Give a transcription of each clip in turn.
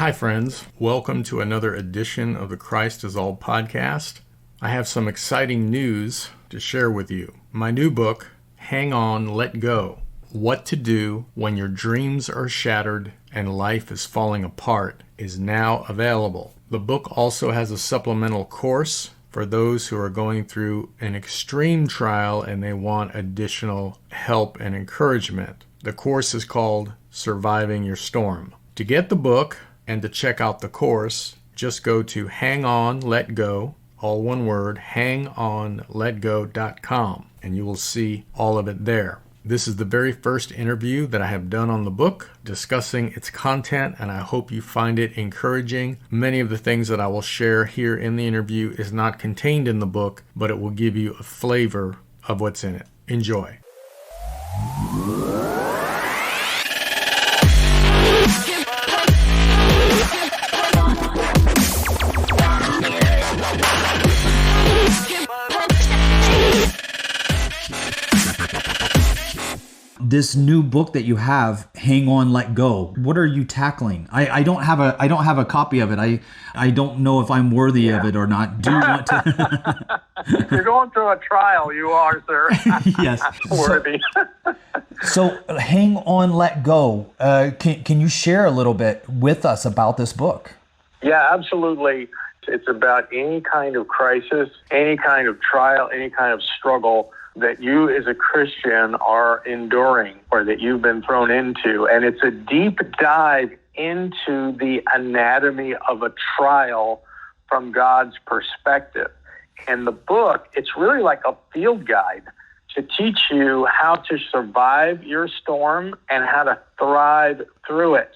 Hi, friends. Welcome to another edition of the Christ is All podcast. I have some exciting news to share with you. My new book, Hang On, Let Go: What to Do When Your Dreams Are Shattered and Life is Falling Apart, is now available. The book also has a supplemental course for those who are going through an extreme trial and they want additional help and encouragement. The course is called Surviving Your Storm. To get the book and to check out the course, just go to hangonletgo, all one word, hangonletgo.com, and you will see all of it there. This is the very first interview that I have done on the book, discussing its content, and I hope you find it encouraging. Many of the things that I will share here in the interview is not contained in the book, but it will give you a flavor of what's in it. Enjoy. This new book that you have, Hang On, Let Go. What are you tackling? I don't have a copy of it. I don't know if I'm worthy of it or not. Do you want to? You're going through a trial. You are, sir. Yes. Worthy. So, Hang On, Let Go. Can you share a little bit with us about this book? Yeah, absolutely. It's about any kind of crisis, any kind of trial, any kind of struggle that you as a Christian are enduring or that you've been thrown into. And it's a deep dive into the anatomy of a trial from God's perspective. And the book, it's really like a field guide to teach you how to survive your storm and how to thrive through it.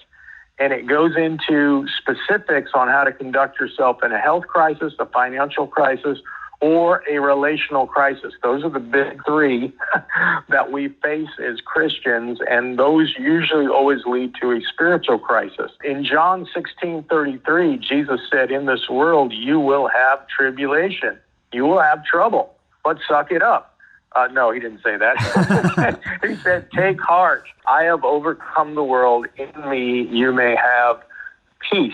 And it goes into specifics on how to conduct yourself in a health crisis, a financial crisis, or a relational crisis. Those are the big three that we face as Christians, and those usually always lead to a spiritual crisis. In John 16:33, Jesus said, "In this world you will have tribulation. You will have trouble, but suck it up." No, he didn't say that. He said, "Take heart. I have overcome the world. In me you may have peace."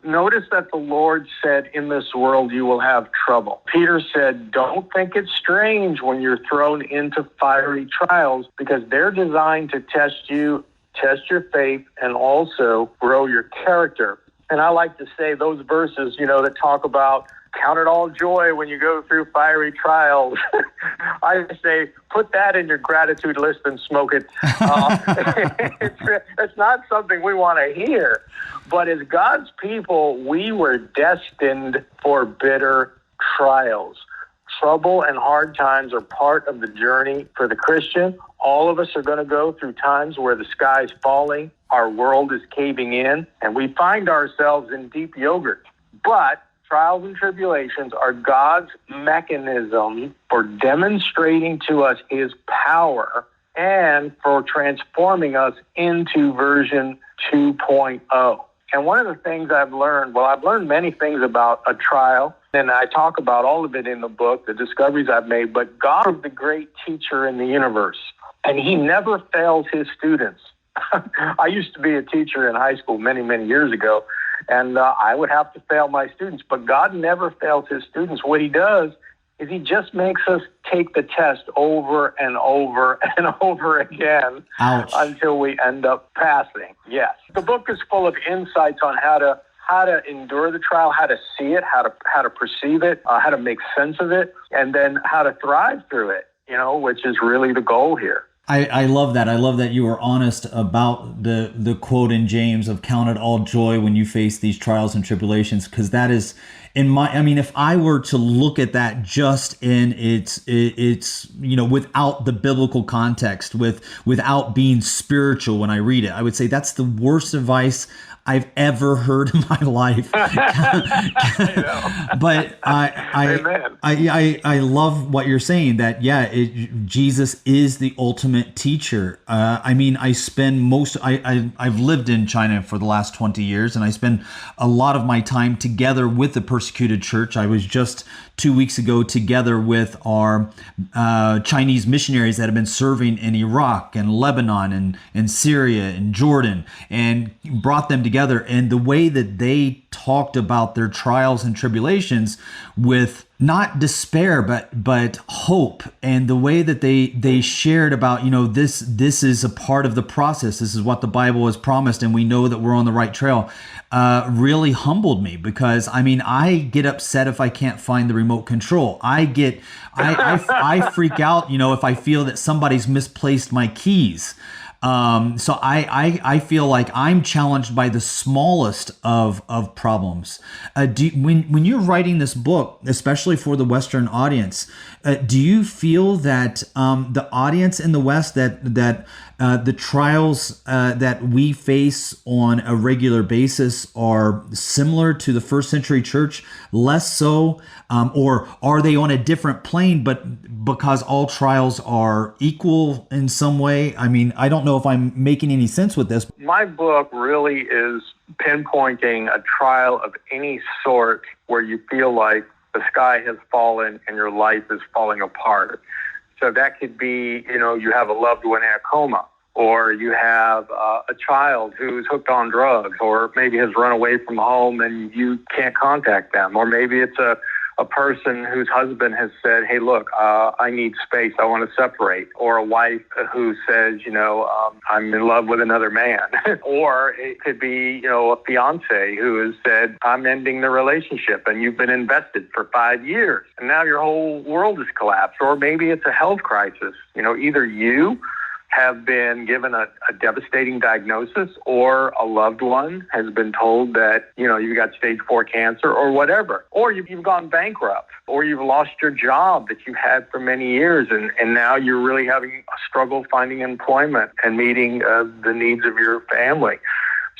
Notice that the Lord said, in this world you will have trouble. Peter said, don't think it's strange when you're thrown into fiery trials, because they're designed to test you, test your faith, and also grow your character. And I like to say those verses, that talk about count it all joy when you go through fiery trials. I say, put that in your gratitude list and smoke it. It's not something we want to hear. But as God's people, we were destined for bitter trials. Trouble and hard times are part of the journey for the Christian. All of us are going to go through times where the sky's falling, our world is caving in, and we find ourselves in deep yogurt. But trials and tribulations are God's mechanism for demonstrating to us his power and for transforming us into version 2.0. And one of the things I've learned many things about a trial, and I talk about all of it in the book, the discoveries I've made, but God is the great teacher in the universe, and he never fails his students. I used to be a teacher in high school many, many years ago, and I would have to fail my students, but God never fails his students. What he does is he just makes us take the test over and over and over again. Ouch. Until we end up passing. Yes. The book is full of insights on how to endure the trial, how to see it, how to perceive it, how to make sense of it, and then how to thrive through it, which is really the goal here. I love that. I love that you were honest about the quote in James of count it all joy when you face these trials and tribulations, because that is if I were to look at that just in its without the biblical context, without being spiritual when I read it, I would say that's the worst advice I've ever heard in my life. But I love what you're saying, that Jesus is the ultimate teacher. I've lived in China for the last 20 years, and I spend a lot of my time together with the persecuted church. I was just 2 weeks ago together with our Chinese missionaries that have been serving in Iraq and Lebanon and Syria and Jordan, and brought them together, and the way that they talked about their trials and tribulations with not despair, but hope, and the way that they shared about, this is a part of the process. This is what the Bible has promised, and we know that we're on the right trail. Really humbled me, because I get upset if I can't find the remote control. I freak out, if I feel that somebody's misplaced my keys. So I feel like I'm challenged by the smallest of problems. When you're writing this book, especially for the Western audience, do you feel that the audience in the West, that the trials that we face on a regular basis are similar to the first century church, less so, or are they on a different plane, but because all trials are equal in some way? I don't know if I'm making any sense with this. My book really is pinpointing a trial of any sort where you feel like the sky has fallen and your life is falling apart. So that could be, you have a loved one in a coma, or you have a child who's hooked on drugs, or maybe has run away from home and you can't contact them, or maybe it's a person whose husband has said, hey, look, I need space, I want to separate, or a wife who says, I'm in love with another man, or it could be, a fiance who has said, I'm ending the relationship, and you've been invested for 5 years, and now your whole world has collapsed. Or maybe it's a health crisis. Either you have been given a devastating diagnosis, or a loved one has been told that, you've got stage 4 cancer, or whatever. Or you've gone bankrupt, or you've lost your job that you had for many years, and now you're really having a struggle finding employment and meeting the needs of your family.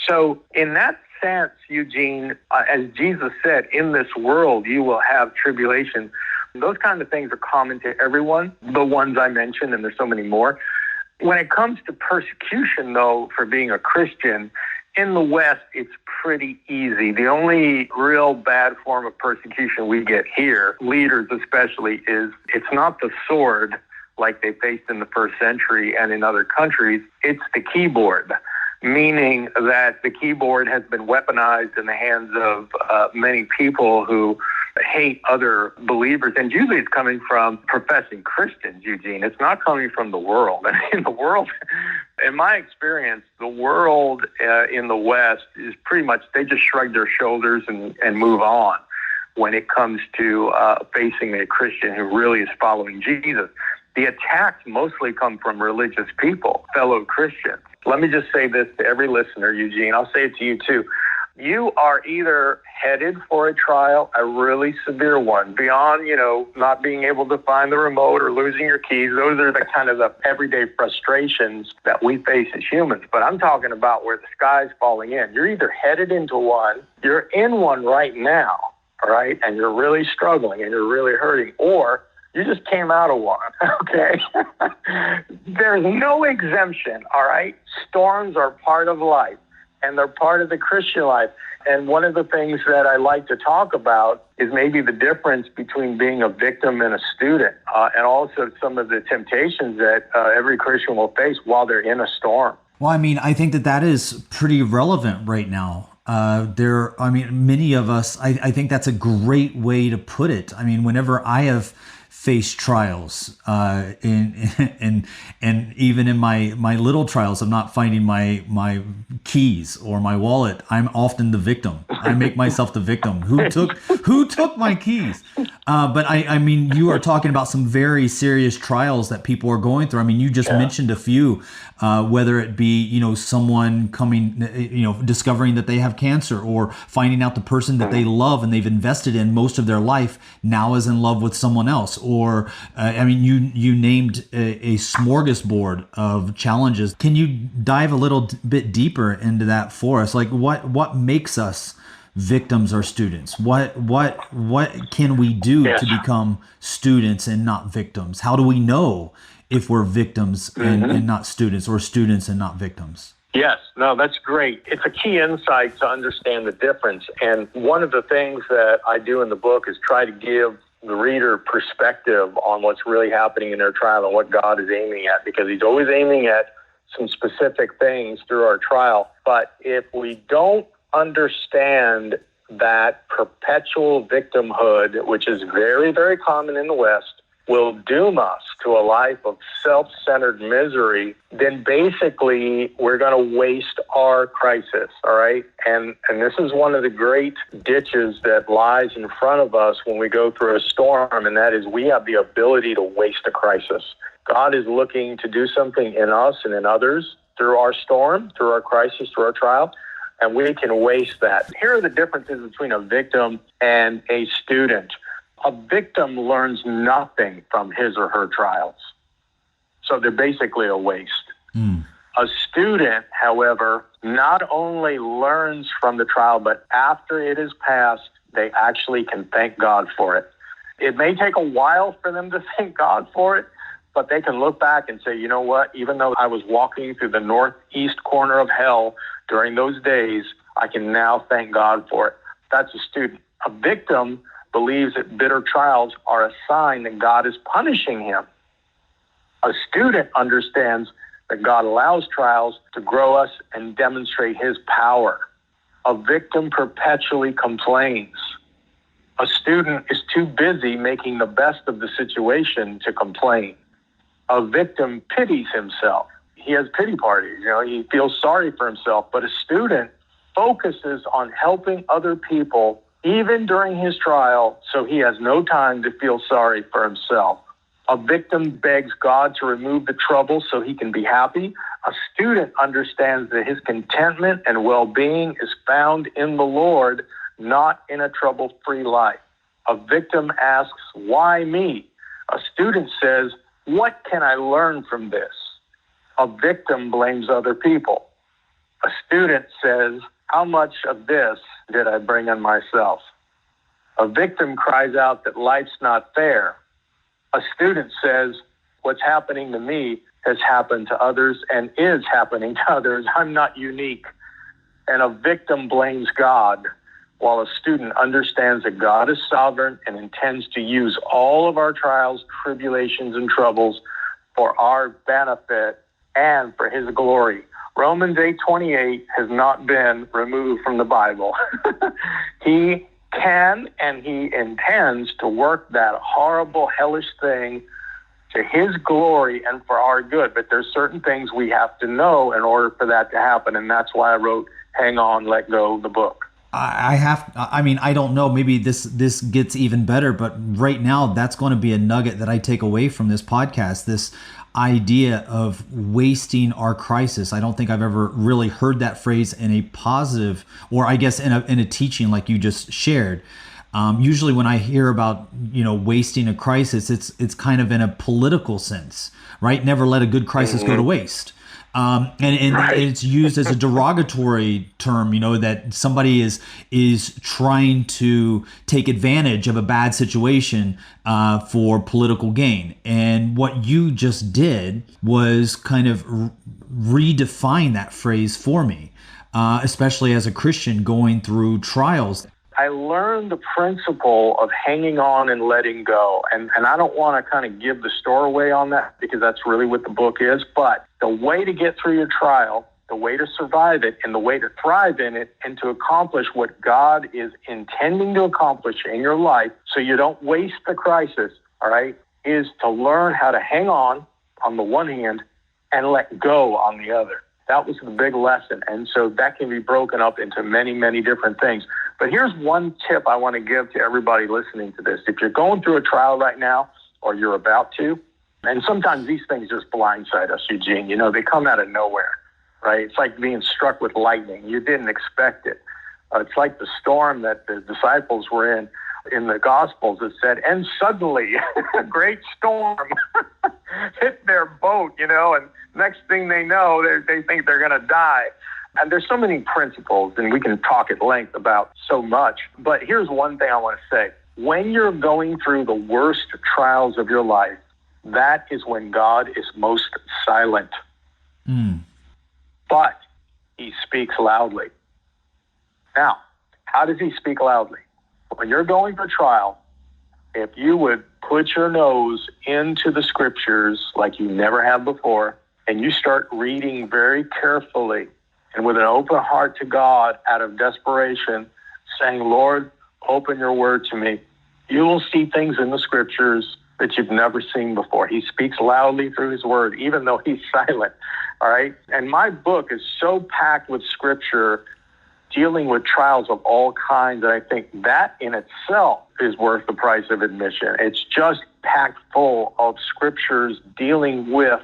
So in that sense, Eugene, as Jesus said, in this world you will have tribulation. Those kind of things are common to everyone, the ones I mentioned, and there's so many more. When it comes to persecution, though, for being a Christian, in the West, it's pretty easy. The only real bad form of persecution we get here, leaders especially, is it's not the sword like they faced in the first century and in other countries. It's the keyboard, meaning that the keyboard has been weaponized in the hands of many people who hate other believers. And usually it's coming from professing Christians, Eugene. It's not coming from the world. In the world, in my experience, the world in the West is pretty much, they just shrug their shoulders and move on when it comes to facing a Christian who really is following Jesus. The attacks mostly come from religious people, fellow Christians. Let me just say this to every listener, Eugene. I'll say it to you too. You are either headed for a trial, a really severe one, beyond, not being able to find the remote or losing your keys. Those are the kind of the everyday frustrations that we face as humans. But I'm talking about where the sky's falling in. You're either headed into one, you're in one right now, all right, and you're really struggling and you're really hurting, or you just came out of one, okay? There's no exemption, all right? Storms are part of life, and they're part of the Christian life. And one of the things that I like to talk about is maybe the difference between being a victim and a student, and also some of the temptations that every Christian will face while they're in a storm. Well, I think that is pretty relevant right now. Many of us, I think that's a great way to put it. Whenever I have faced trials, and even in my little trials of not finding my keys or my wallet, I'm often the victim. I make myself the victim. Who took my keys? But you are talking about some very serious trials that people are going through. You just mentioned a few, whether it be, someone coming, discovering that they have cancer, or finding out the person that they love and they've invested in most of their life now is in love with someone else. Or, you named a smorgasbord of challenges. Can you dive a little bit deeper into that for us? Like what makes us victims or students? What can we do to become students and not victims? How do we know if we're victims and not students, or students and not victims? Yes, no, that's great. It's a key insight to understand the difference. And one of the things that I do in the book is try to give the reader perspective on what's really happening in their trial and what God is aiming at, because he's always aiming at some specific things through our trial. But if we don't understand that perpetual victimhood, which is very, very common in the West, will doom us to a life of self-centered misery, then basically we're going to waste our crisis, all right? And this is one of the great ditches that lies in front of us when we go through a storm, and that is we have the ability to waste a crisis. God is looking to do something in us and in others through our storm, through our crisis, through our trial, and we can waste that. Here are the differences between a victim and a student. A victim learns nothing from his or her trials. So they're basically a waste. A student, however, not only learns from the trial, but after it is passed, they actually can thank God for it. It may take a while for them to thank God for it, but they can look back and say, you know what, even though I was walking through the northeast corner of hell during those days, I can now thank God for it. That's a student. A victim believes that bitter trials are a sign that God is punishing him. A student understands that God allows trials to grow us and demonstrate his power. A victim perpetually complains. A student is too busy making the best of the situation to complain. A victim pities himself. He has pity parties, he feels sorry for himself, but a student focuses on helping other people even during his trial, so he has no time to feel sorry for himself. A victim begs God to remove the trouble so he can be happy. A student understands that his contentment and well-being is found in the Lord, not in a trouble-free life. A victim asks, why me? A student says, what can I learn from this? A victim blames other people. A student says, how much of this did I bring on myself? A victim cries out that life's not fair. A student says, what's happening to me has happened to others and is happening to others. I'm not unique. And a victim blames God, while a student understands that God is sovereign and intends to use all of our trials, tribulations, and troubles for our benefit and for his glory. Romans 8:28 has not been removed from the Bible. He can and he intends to work that horrible, hellish thing to his glory and for our good. But there's certain things we have to know in order for that to happen. And that's why I wrote Hang On, Let Go, the book. I don't know, maybe this gets even better, but right now that's going to be a nugget that I take away from this podcast, this idea of wasting our crisis. I don't think I've ever really heard that phrase in a positive, or I guess in a teaching like you just shared. Usually when I hear about, wasting a crisis, it's kind of in a political sense, right? Never let a good crisis go to waste. And right. It's used as a derogatory term, that somebody is trying to take advantage of a bad situation for political gain. And what you just did was kind of redefine that phrase for me, especially as a Christian going through trials. I learned the principle of hanging on and letting go. And I don't want to kind of give the store away on that because that's really what the book is. But the way to get through your trial, the way to survive it, and the way to thrive in it and to accomplish what God is intending to accomplish in your life so you don't waste the crisis, all right, is to learn how to hang on the one hand and let go on the other. That was the big lesson. And so that can be broken up into many, many different things. But here's one tip I want to give to everybody listening to this. If you're going through a trial right now, or you're about to, and sometimes these things just blindside us, Eugene. They come out of nowhere, right? It's like being struck with lightning. You didn't expect it. It's like the storm that the disciples were in the Gospels. It said, and suddenly a great storm hit their boat, and next thing they know, they think they're going to die. And there's so many principles, and we can talk at length about so much. But here's one thing I want to say. When you're going through the worst trials of your life, that is when God is most silent. But he speaks loudly. Now, how does he speak loudly? When you're going for trial, if you would put your nose into the scriptures like you never have before, and you start reading very carefully and with an open heart to God out of desperation, saying, Lord, open your word to me, you will see things in the scriptures that you've never seen before. He speaks loudly through his word, even though he's silent. All right. And my book is so packed with scripture dealing with trials of all kinds. And I think that in itself is worth the price of admission. It's just packed full of scriptures dealing with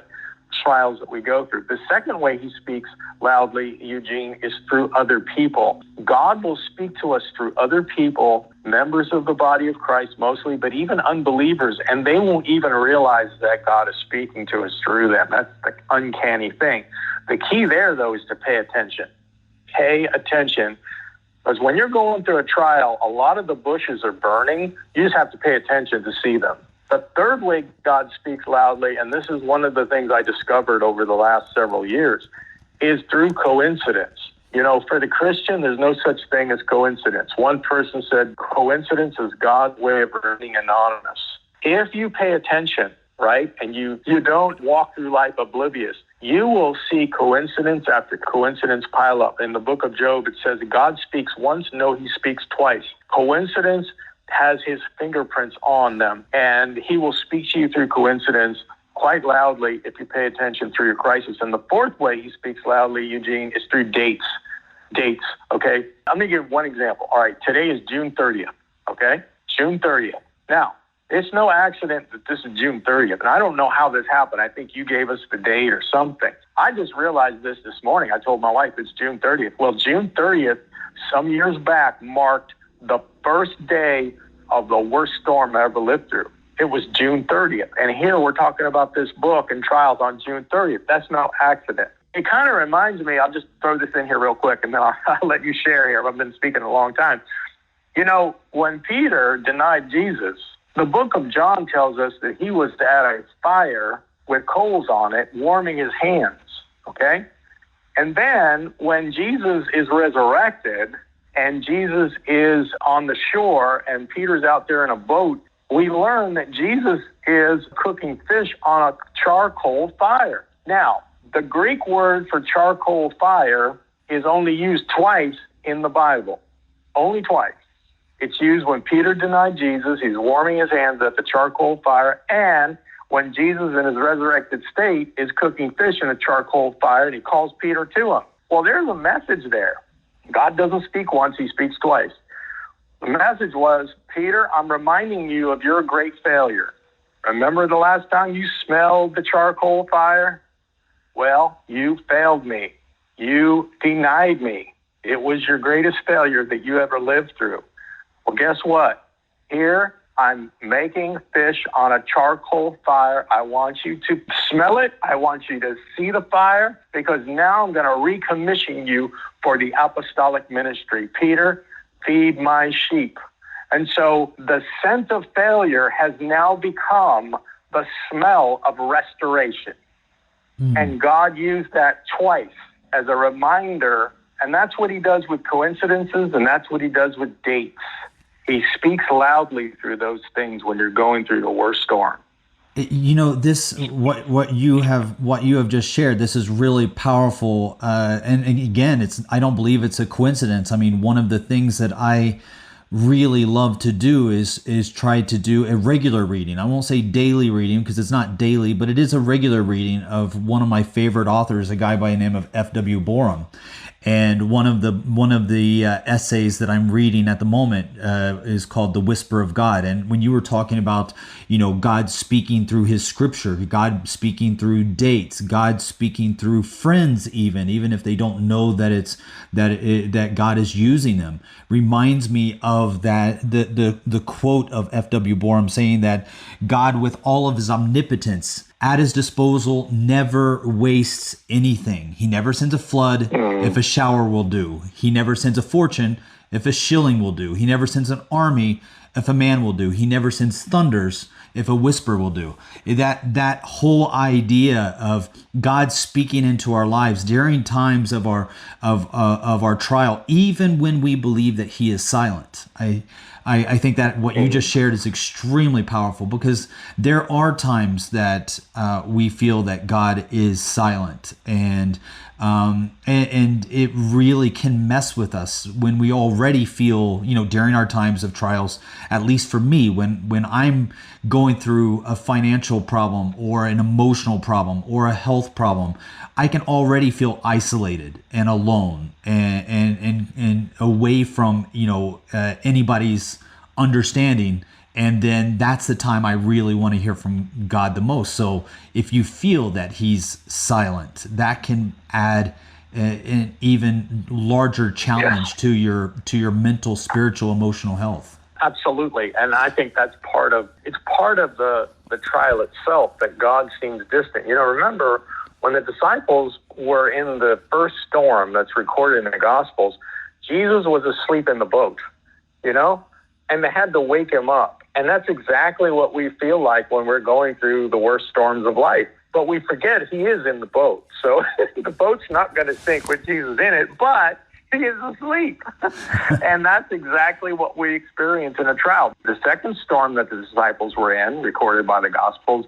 trials that we go through. The second way he speaks loudly, Eugene, is through other people. God will speak to us through other people, members of the body of Christ mostly, but even unbelievers, and they won't even realize that God is speaking to us through them. That's the uncanny thing. The key there, though, is to pay attention. Pay attention. Because when you're going through a trial, a lot of the bushes are burning. You just have to pay attention to see them. The third way God speaks loudly, and this is one of the things I discovered over the last several years, is through coincidence. You know, for the Christian, there's no such thing as coincidence. One person said, coincidence is God's way of remaining anonymous. If you pay attention, right, and you don't walk through life oblivious, you will see coincidence after coincidence pile up. In the book of Job, it says God speaks once, no, he speaks twice. Coincidence has his fingerprints on them, and he will speak to you through coincidence quite loudly if you pay attention through your crisis. And the fourth way he speaks loudly, Eugene, is through dates. Dates, okay? I'm going to give one example. All right, today is June 30th, okay? June 30th. Now, it's no accident that this is June 30th, and I don't know how this happened. I think you gave us the date or something. I just realized this morning. I told my wife it's June 30th. Well, June 30th, some years back, marked the first day of the worst storm I ever lived through. It was June 30th. And here we're talking about this book and trials on June 30th. That's no accident. It kind of reminds me, I'll just throw this in here real quick and then I'll let you share here. I've been speaking a long time. You know, when Peter denied Jesus, the book of John tells us that he was at a fire with coals on it, warming his hands, okay? And then when Jesus is resurrected, and Jesus is on the shore and Peter's out there in a boat, we learn that Jesus is cooking fish on a charcoal fire. Now, the Greek word for charcoal fire is only used twice in the Bible. Only twice. It's used when Peter denied Jesus, he's warming his hands at the charcoal fire, and when Jesus in his resurrected state is cooking fish in a charcoal fire and he calls Peter to him. Well, there's a message there. God doesn't speak once, he speaks twice. The message was, Peter, I'm reminding you of your great failure. Remember the last time you smelled the charcoal fire? Well, you failed me. You denied me. It was your greatest failure that you ever lived through. Well, guess what? Here, I'm making fish on a charcoal fire. I want you to smell it. I want you to see the fire, because now I'm going to recommission you for the apostolic ministry. Peter, feed my sheep. And so the scent of failure has now become the smell of restoration. And God used that twice as a reminder. And that's what he does with coincidences, and that's what he does with dates. He speaks loudly through those things when you're going through the worst storm. You know, this what you have just shared. This is really powerful, and again, I don't believe it's a coincidence. I mean, one of the things that I really love to do is try to do a regular reading. I won't say daily reading because it's not daily, but it is a regular reading of one of my favorite authors, a guy by the name of F.W. Borum. And one of the essays that I'm reading at the moment is called "The Whisper of God." And when you were talking about, you know, God speaking through His Scripture, God speaking through dates, God speaking through friends, even if they don't know that God is using them, reminds me of that the quote of F.W. Borum saying that God, with all of His omnipotence at his disposal, never wastes anything. He never sends a flood if a shower will do. He never sends a fortune if a shilling will do. He never sends an army if a man will do. He never sends thunders if a whisper will do. That whole idea of God speaking into our lives during times of our trial, even when we believe that He is silent. I think that what you just shared is extremely powerful, because there are times that we feel that God is silent, and it really can mess with us when we already feel, during our times of trials. At least for me, when I'm going through a financial problem or an emotional problem or a health problem, I can already feel isolated and alone and away from anybody's understanding. And then that's the time I really want to hear from God the most. So if you feel that He's silent, that can add an even larger challenge to your mental, spiritual, emotional health. Absolutely. And I think it's part of the trial itself, that God seems distant. Remember when the disciples were in the first storm that's recorded in the Gospels, Jesus was asleep in the boat, and they had to wake Him up. And that's exactly what we feel like when we're going through the worst storms of life. But we forget He is in the boat. So the boat's not going to sink with Jesus in it, but He is asleep. And that's exactly what we experience in a trial. The second storm that the disciples were in, recorded by the Gospels,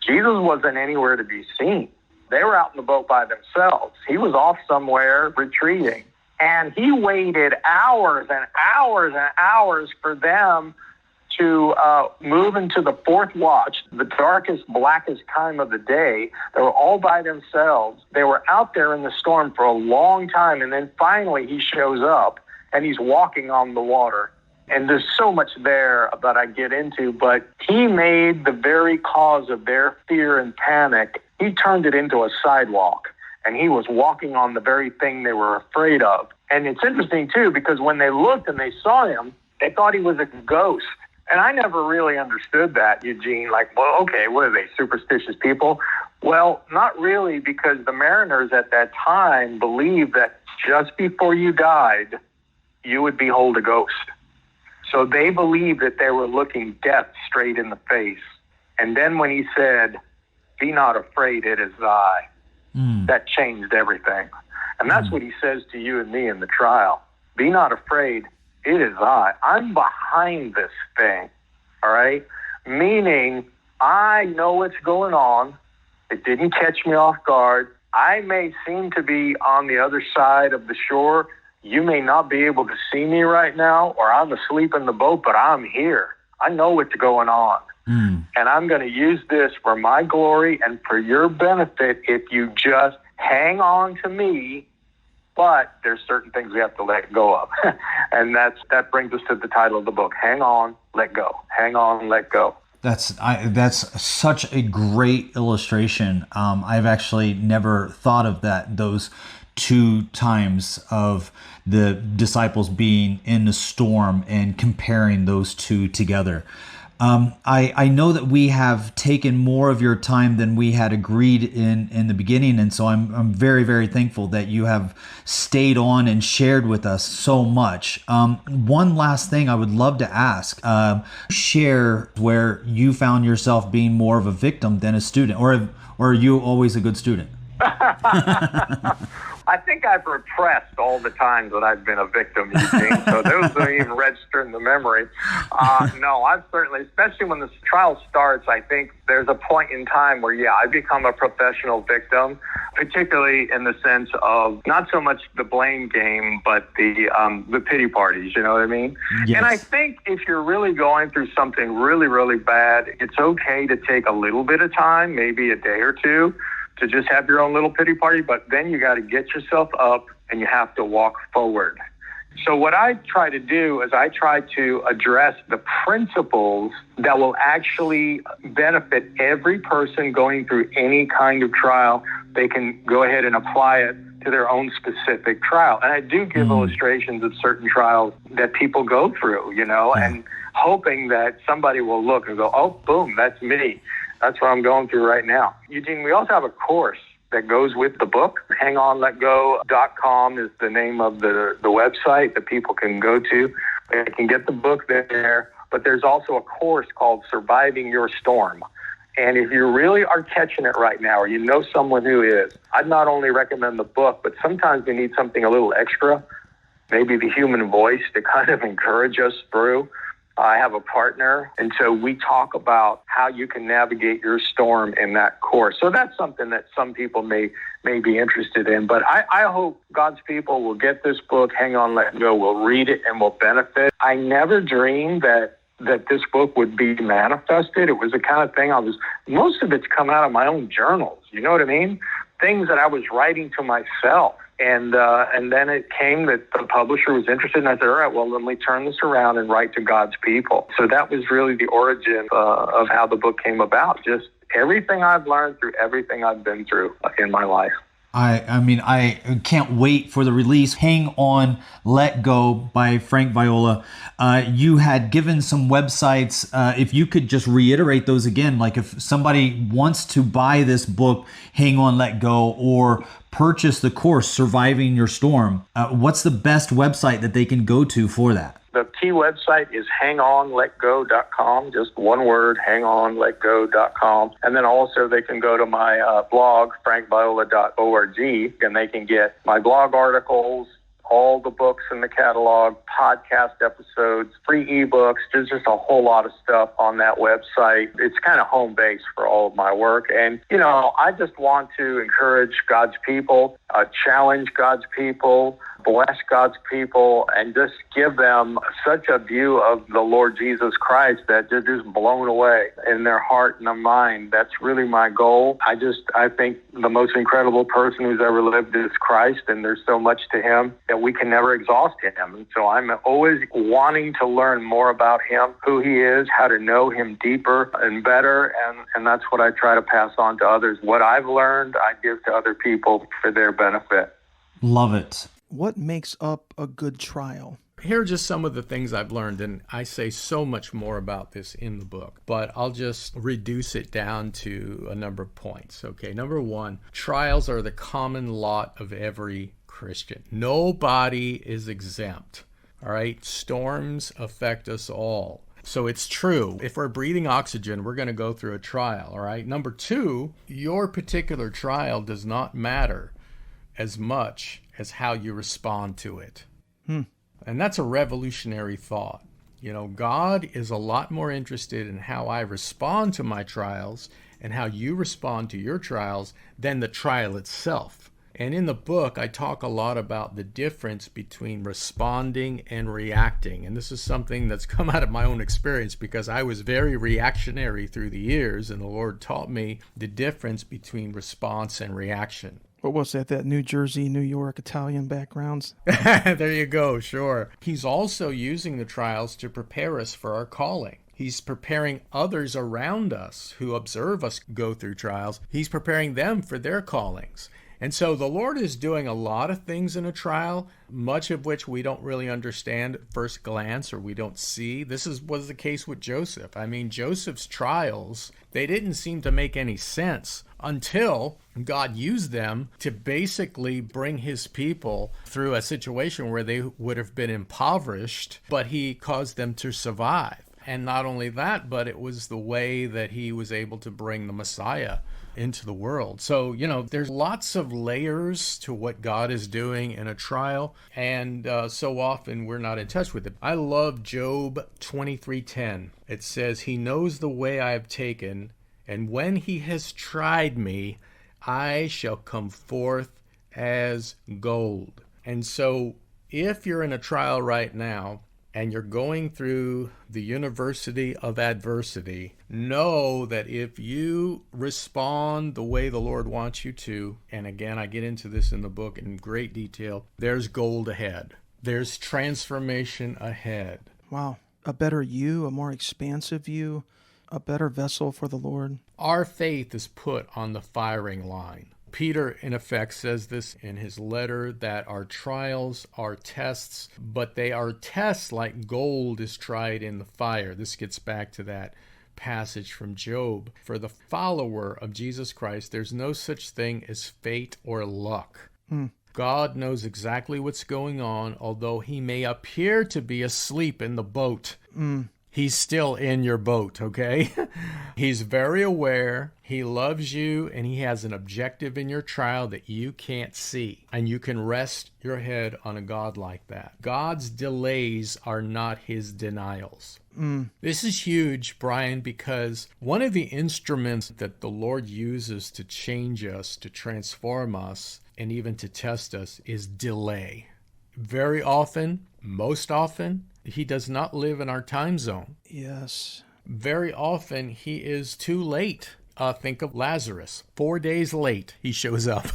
Jesus wasn't anywhere to be seen. They were out in the boat by themselves. He was off somewhere retreating. And He waited hours and hours and hours for them to move into the fourth watch, the darkest, blackest time of the day. They were all by themselves. They were out there in the storm for a long time, and then finally He shows up, and He's walking on the water. And there's so much there that I get into, but He made the very cause of their fear and panic, He turned it into a sidewalk, and He was walking on the very thing they were afraid of. And it's interesting, too, because when they looked and they saw Him, they thought He was a ghost. And I never really understood that, Eugene. Like, well, okay, what are they, superstitious people? Well, not really, because the mariners at that time believed that just before you died, you would behold a ghost. So they believed that they were looking death straight in the face. And then when He said, "Be not afraid, it is I," that changed everything. And that's what He says to you and me in the trial. Be not afraid, it is I. I'm behind this thing, all right? Meaning, I know what's going on. It didn't catch me off guard. I may seem to be on the other side of the shore. You may not be able to see me right now, or I'm asleep in the boat, but I'm here. I know what's going on. And I'm going to use this for my glory and for your benefit if you just hang on to me. But there's certain things we have to let go of. And that brings us to the title of the book, Hang On, Let Go. Hang on, let go. That's such a great illustration. I've actually never thought of those two times of the disciples being in the storm and comparing those two together. I know that we have taken more of your time than we had agreed in the beginning, and so I'm very, very thankful that you have stayed on and shared with us so much. One last thing I would love to ask, share where you found yourself being more of a victim than a student, or are you always a good student? I think I've repressed all the times that I've been a victim, Eugene, so those don't even register in the memory. No, I've certainly, especially when the trial starts, I think there's a point in time where, I become a professional victim, particularly in the sense of not so much the blame game, but the pity parties, you know what I mean? Yes. And I think if you're really going through something really, really bad, it's okay to take a little bit of time, maybe a day or two, to just have your own little pity party, but then you got to get yourself up and you have to walk forward. So what I try to do is I try to address the principles that will actually benefit every person going through any kind of trial. They can go ahead and apply it to their own specific trial. And I do give illustrations of certain trials that people go through, and hoping that somebody will look and go, oh, boom, that's me. That's what I'm going through right now. Eugene, we also have a course that goes with the book. HangOnLetGo.com is the name of the website that people can go to. They can get the book there, but there's also a course called Surviving Your Storm. And if you really are catching it right now, or you know someone who is, I'd not only recommend the book, but sometimes we need something a little extra, maybe the human voice to kind of encourage us through. I have a partner, and so we talk about how you can navigate your storm in that course. So that's something that some people may be interested in. But I hope God's people will get this book, Hang On, Let Go, will read it, and will benefit. I never dreamed that this book would be manifested. It was the kind of thing most of it's come out of my own journals. You know what I mean? Things that I was writing to myself. And then it came that the publisher was interested, and I said, all right, well, let me turn this around and write to God's people. So that was really the origin of how the book came about, just everything I've learned through everything I've been through in my life. I mean, I can't wait for the release. Hang On, Let Go by Frank Viola. You had given some websites. If you could just reiterate those again, like if somebody wants to buy this book, Hang On, Let Go, or purchase the course, Surviving Your Storm, what's the best website that they can go to for that? The key website is hangonletgo.com, just one word, hangonletgo.com. And then also they can go to my blog, frankviola.org, and they can get my blog articles, all the books in the catalog, podcast episodes, free ebooks. There's just a whole lot of stuff on that website. It's kind of home base for all of my work. And, I just want to encourage God's people, challenge God's people, bless God's people, and just give them such a view of the Lord Jesus Christ that they're just blown away in their heart and their mind. That's really my goal. I think the most incredible person who's ever lived is Christ, and there's so much to him that we can never exhaust him. And so I'm always wanting to learn more about him, who he is, how to know him deeper and better, and that's what I try to pass on to others. What I've learned, I give to other people for their benefit. Love it. What makes up a good trial? Here are just some of the things I've learned, and I say so much more about this in the book, but I'll just reduce it down to a number of points. Okay, number one, trials are the common lot of every Christian. Nobody is exempt. All right, storms affect us all. So it's true. If we're breathing oxygen, we're going to go through a trial. All right. Number two, your particular trial does not matter as much as how you respond to it. And that's a revolutionary thought. God is a lot more interested in how I respond to my trials and how you respond to your trials than the trial itself. And in the book, I talk a lot about the difference between responding and reacting. And this is something that's come out of my own experience because I was very reactionary through the years, and the Lord taught me the difference between response and reaction. What was that New Jersey, New York, Italian backgrounds? There you go, sure. He's also using the trials to prepare us for our calling. He's preparing others around us who observe us go through trials. He's preparing them for their callings. And so the Lord is doing a lot of things in a trial, much of which we don't really understand at first glance or we don't see. This was the case with Joseph. I mean, Joseph's trials, they didn't seem to make any sense until God used them to basically bring his people through a situation where they would have been impoverished, but he caused them to survive. And not only that, but it was the way that he was able to bring the Messiah into the world. So, there's lots of layers to what God is doing in a trial, and so often we're not in touch with it. I love Job 23:10. It says, "He knows the way I have taken, and when he has tried me, I shall come forth as gold." And so if you're in a trial right now, and you're going through the university of adversity, know that if you respond the way the Lord wants you to, and again, I get into this in the book in great detail, there's gold ahead. There's transformation ahead. Wow. A better you, a more expansive you, a better vessel for the Lord. Our faith is put on the firing line. Peter, in effect, says this in his letter, that our trials are tests, but they are tests like gold is tried in the fire. This gets back to that passage from Job. For the follower of Jesus Christ, there's no such thing as fate or luck. God knows exactly what's going on, although he may appear to be asleep in the boat. He's still in your boat, okay? He's very aware. He loves you, and he has an objective in your trial that you can't see. And you can rest your head on a God like that. God's delays are not his denials. This is huge, Brian, because one of the instruments that the Lord uses to change us, to transform us, and even to test us is delay. Very often, most often, he does not live in our time zone. Yes. Very often, he is too late. Think of Lazarus. 4 days late, he shows up.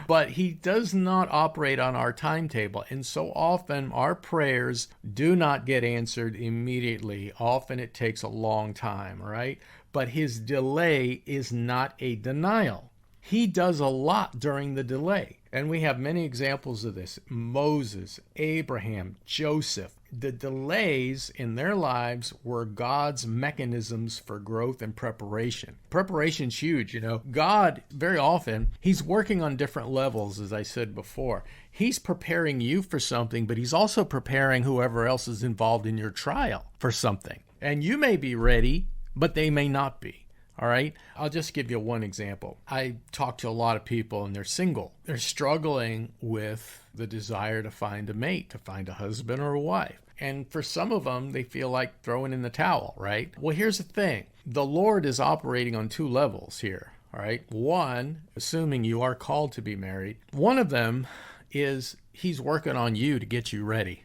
But he does not operate on our timetable. And so often, our prayers do not get answered immediately. Often, it takes a long time, right? But his delay is not a denial. He does a lot during the delay. And we have many examples of this. Moses, Abraham, Joseph. The delays in their lives were God's mechanisms for growth and preparation. Preparation's huge, God, very often, he's working on different levels, as I said before. He's preparing you for something, but he's also preparing whoever else is involved in your trial for something. And you may be ready, but they may not be. All right. I'll just give you one example. I talk to a lot of people and they're single. They're struggling with the desire to find a mate, to find a husband or a wife. And for some of them, they feel like throwing in the towel, right? Well, here's the thing. The Lord is operating on two levels here. All right. One, assuming you are called to be married. One of them is he's working on you to get you ready.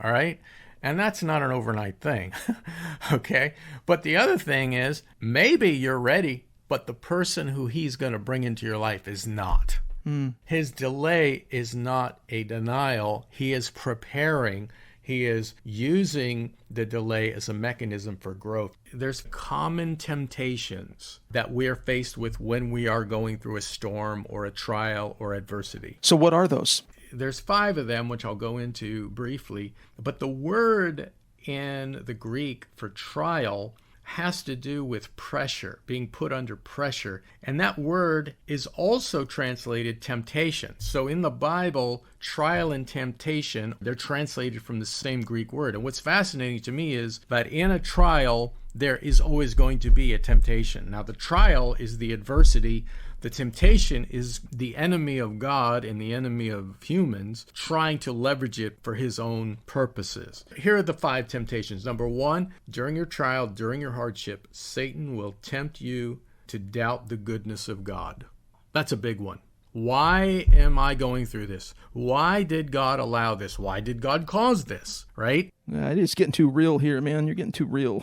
All right. And that's not an overnight thing, okay? But the other thing is, maybe you're ready, but the person who he's going to bring into your life is not. His delay is not a denial. He is preparing. He is using the delay as a mechanism for growth. There's common temptations that we're faced with when we are going through a storm or a trial or adversity. So what are those? There's 5 of them, which I'll go into briefly. But the word in the Greek for trial has to do with pressure, being put under pressure. And that word is also translated temptation. So in the Bible, trial and temptation, they're translated from the same Greek word. And what's fascinating to me is that in a trial, there is always going to be a temptation. Now, the trial is the adversity. The temptation is the enemy of God and the enemy of humans trying to leverage it for his own purposes. Here are the 5 temptations. Number 1, during your trial, during your hardship, Satan will tempt you to doubt the goodness of God. That's a big one. Why am I going through this? Why did God allow this? Why did God cause this? Right? It's getting too real here, man. You're getting too real.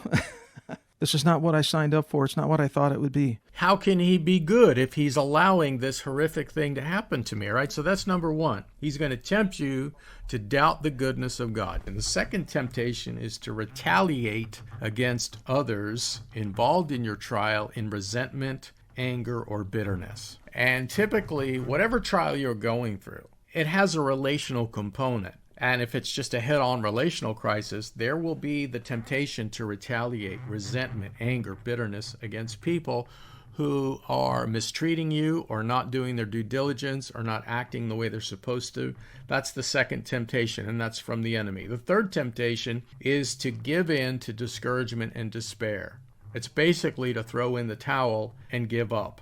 This is not what I signed up for. It's not what I thought it would be. How can he be good if he's allowing this horrific thing to happen to me, right? So that's number 1. He's going to tempt you to doubt the goodness of God. And the second temptation is to retaliate against others involved in your trial in resentment, anger, or bitterness. And typically, whatever trial you're going through, it has a relational component. And if it's just a head-on relational crisis, there will be the temptation to retaliate, resentment, anger, bitterness against people who are mistreating you or not doing their due diligence or not acting the way they're supposed to. That's the second temptation, and that's from the enemy. The third temptation is to give in to discouragement and despair. It's basically to throw in the towel and give up.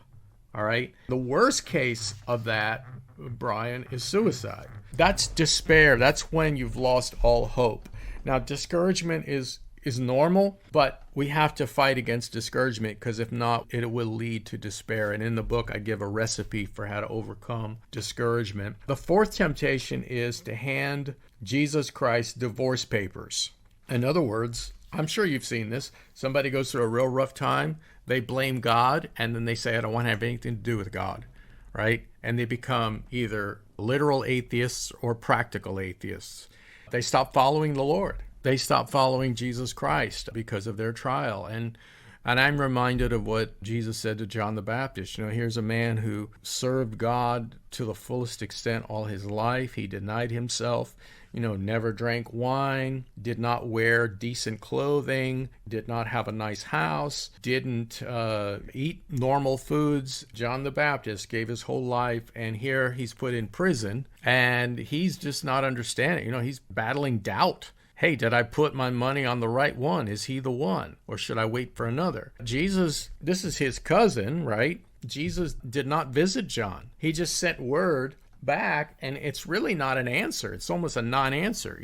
All right? The worst case of that, Brian, is suicide. That's despair. That's when you've lost all hope. Now, discouragement is normal, but we have to fight against discouragement because if not, it will lead to despair. And in the book, I give a recipe for how to overcome discouragement. The fourth temptation is to hand Jesus Christ divorce papers. In other words, I'm sure you've seen this. Somebody goes through a real rough time, they blame God, and then they say, I don't want to have anything to do with God, right? And they become either literal atheists or practical atheists. They stop following the Lord. They stop following Jesus Christ because of their trial. And I'm reminded of what Jesus said to John the Baptist. Here's a man who served God to the fullest extent all his life. He denied himself. never drank wine, did not wear decent clothing, did not have a nice house, didn't eat normal foods. John the Baptist gave his whole life, and here he's put in prison, and he's just not understanding. He's battling doubt. Hey, did I put my money on the right one? Is he the one? Or should I wait for another? Jesus, this is his cousin, right? Jesus did not visit John. He just sent word back, and it's really not an answer. It's almost a non-answer,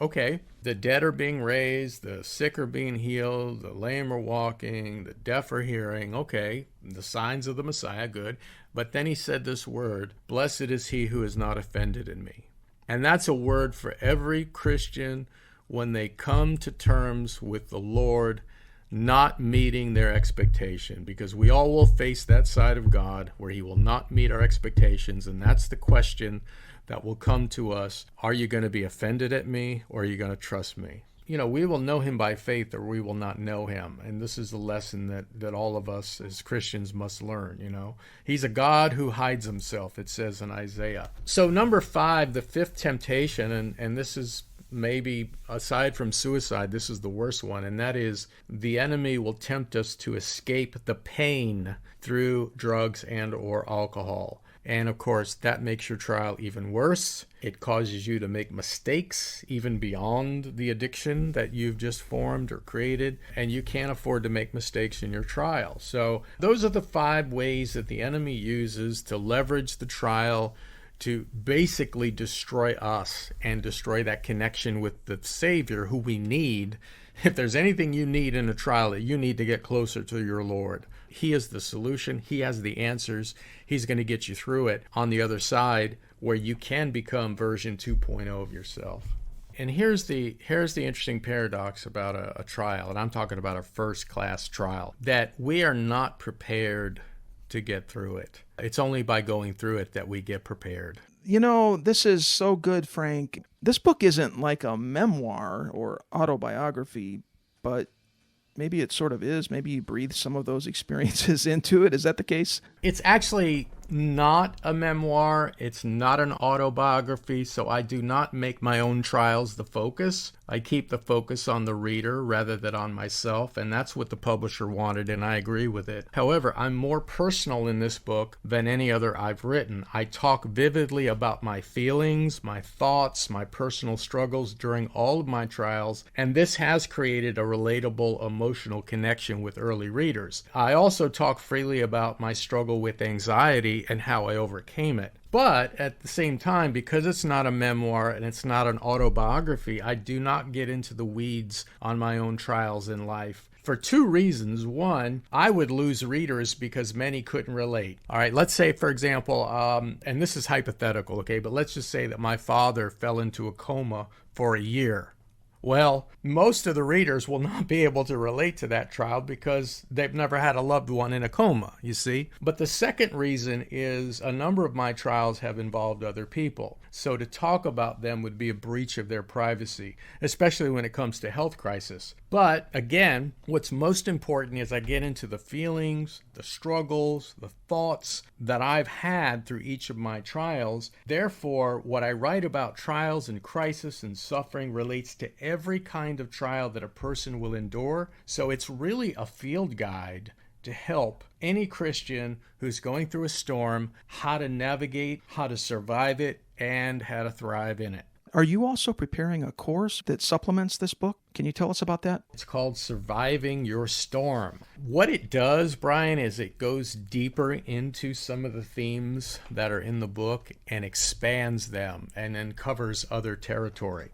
okay, the dead are being raised, the sick are being healed, the lame are walking, the deaf are hearing, okay, the signs of the Messiah, good. But then he said this word, blessed is he who is not offended in me. And that's a word for every Christian when they come to terms with the Lord not meeting their expectation, because we all will face that side of God where he will not meet our expectations. And that's the question that will come to us. Are you going to be offended at me, or are you going to trust me? We will know him by faith, or we will not know him. And this is the lesson that all of us as Christians must learn. He's a God who hides himself, it says in Isaiah. So number 5, the fifth temptation, and this is maybe, aside from suicide, this is the worst one, and that is the enemy will tempt us to escape the pain through drugs and or alcohol. And of course, that makes your trial even worse. It causes you to make mistakes even beyond the addiction that you've just formed or created, and you can't afford to make mistakes in your trial. So those are the 5 ways that the enemy uses to leverage the trial to basically destroy us and destroy that connection with the Savior who we need. If there's anything you need in a trial, you need to get closer to your Lord. He is the solution. He has the answers. He's going to get you through it on the other side, where you can become version 2.0 of yourself. And here's the interesting paradox about a trial, and I'm talking about a first-class trial, that we are not prepared to get through it. It's only by going through it that we get prepared. This is so good, Frank. This book isn't like a memoir or autobiography, but maybe it sort of is. Maybe you breathe some of those experiences into it. Is that the case? It's actually not a memoir. It's not an autobiography, so I do not make my own trials the focus. I keep the focus on the reader rather than on myself, and that's what the publisher wanted, and I agree with it. However, I'm more personal in this book than any other I've written. I talk vividly about my feelings, my thoughts, my personal struggles during all of my trials, and this has created a relatable, emotional connection with early readers. I also talk freely about my struggle with anxiety and how I overcame it. But at the same time, because it's not a memoir and it's not an autobiography, I do not get into the weeds on my own trials in life for 2 reasons. One, I would lose readers because many couldn't relate. All right, let's say, for example, and this is hypothetical, okay, but let's just say that my father fell into a coma for a year. Well, most of the readers will not be able to relate to that trial because they've never had a loved one in a coma, you see. But the second reason is a number of my trials have involved other people. So to talk about them would be a breach of their privacy, especially when it comes to health crisis. But again, what's most important is I get into the feelings, the struggles, the thoughts that I've had through each of my trials. Therefore, what I write about trials and crisis and suffering relates to every kind of trial that a person will endure. So it's really a field guide to help any Christian who's going through a storm, how to navigate, how to survive it, and how to thrive in it. Are you also preparing a course that supplements this book? Can you tell us about that? It's called Surviving Your Storm. What it does, Brian, is it goes deeper into some of the themes that are in the book and expands them and then covers other territory.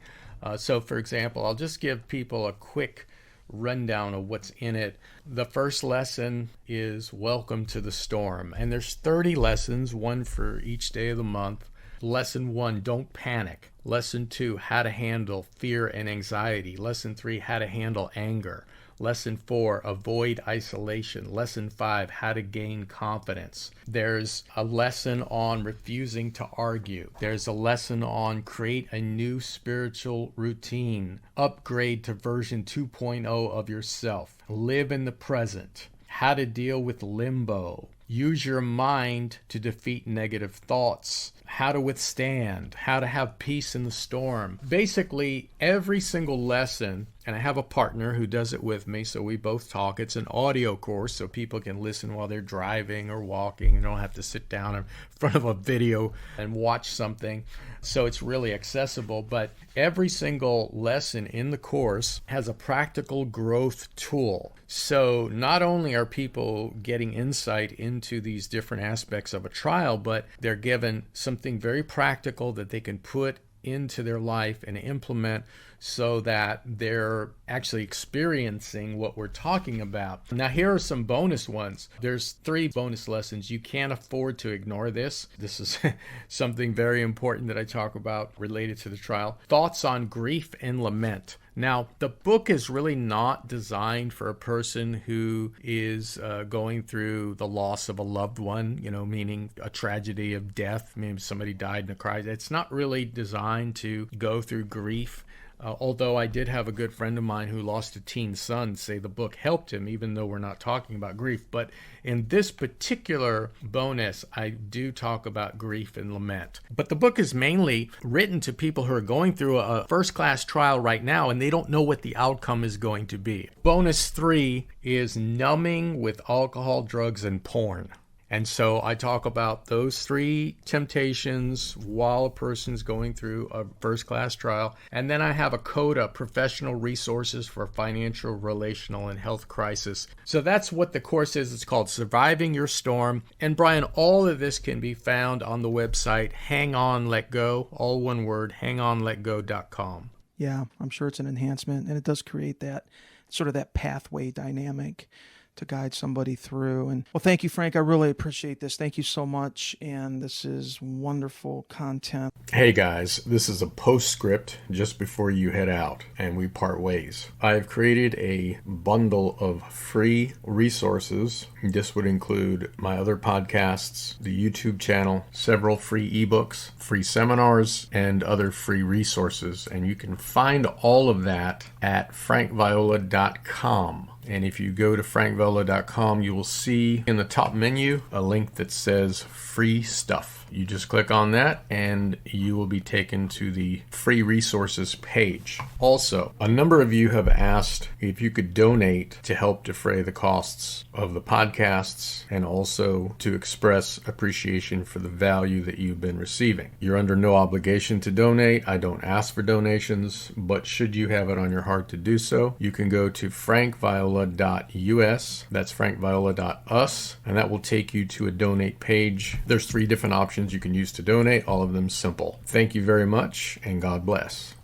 So, for example, I'll just give people a quick rundown of what's in it. The first lesson is Welcome to the Storm. And there's 30 lessons, one for each day of the month. Lesson 1, don't panic. Lesson 2, how to handle fear and anxiety. Lesson 3, how to handle anger. Lesson 4, avoid isolation. Lesson 5, how to gain confidence. There's a lesson on refusing to argue. There's a lesson on create a new spiritual routine. Upgrade to version 2.0 of yourself. Live in the present. How to deal with limbo. Use your mind to defeat negative thoughts. how to withstand, how to have peace in the storm. Basically, every single lesson, and I have a partner who does it with me, so we both talk. It's an audio course, so people can listen while they're driving or walking. You don't have to sit down in front of a video and watch something. So it's really accessible. But every single lesson in the course has a practical growth tool. So not only are people getting insight into these different aspects of a trial, but they're given something very practical that they can put into their life and implement so that they're actually experiencing what we're talking about. Now, here are some bonus ones. There's 3 bonus lessons. You can't afford to ignore this. This is something very important that I talk about related to the trial. Thoughts on grief and lament. Now, the book is really not designed for a person who is going through the loss of a loved one, meaning a tragedy of death. Maybe somebody died in a crisis. It's not really designed to go through grief. Although I did have a good friend of mine who lost a teen son say the book helped him, even though we're not talking about grief. But in this particular bonus, I do talk about grief and lament. But the book is mainly written to people who are going through a first-class trial right now, and they don't know what the outcome is going to be. Bonus 3 is numbing with alcohol, drugs, and porn. And so I talk about those 3 temptations while a person's going through a first-class trial. And then I have a coda, professional resources for financial, relational, and health crisis. So that's what the course is. It's called Surviving Your Storm. And Brian, all of this can be found on the website Hang On Let Go, all one word, hangonletgo.com. Yeah, I'm sure it's an enhancement, and it does create that sort of that pathway dynamic to guide somebody through. And well, thank you, Frank. I really appreciate this. Thank you so much. And this is wonderful content. Hey guys, this is a postscript just before you head out and we part ways. I've created a bundle of free resources. This would include my other podcasts, the YouTube channel, several free ebooks, free seminars, and other free resources. And you can find all of that at frankviola.com. And if you go to frankviola.com, you will see in the top menu a link that says free stuff. You just click on that and you will be taken to the free resources page. Also, a number of you have asked if you could donate to help defray the costs of the podcasts and also to express appreciation for the value that you've been receiving. You're under no obligation to donate. I don't ask for donations, but should you have it on your heart to do so, you can go to frankviola.us. That's frankviola.us, and that will take you to a donate page. There's 3 different options you can use to donate, all of them simple. Thank you very much, and God bless.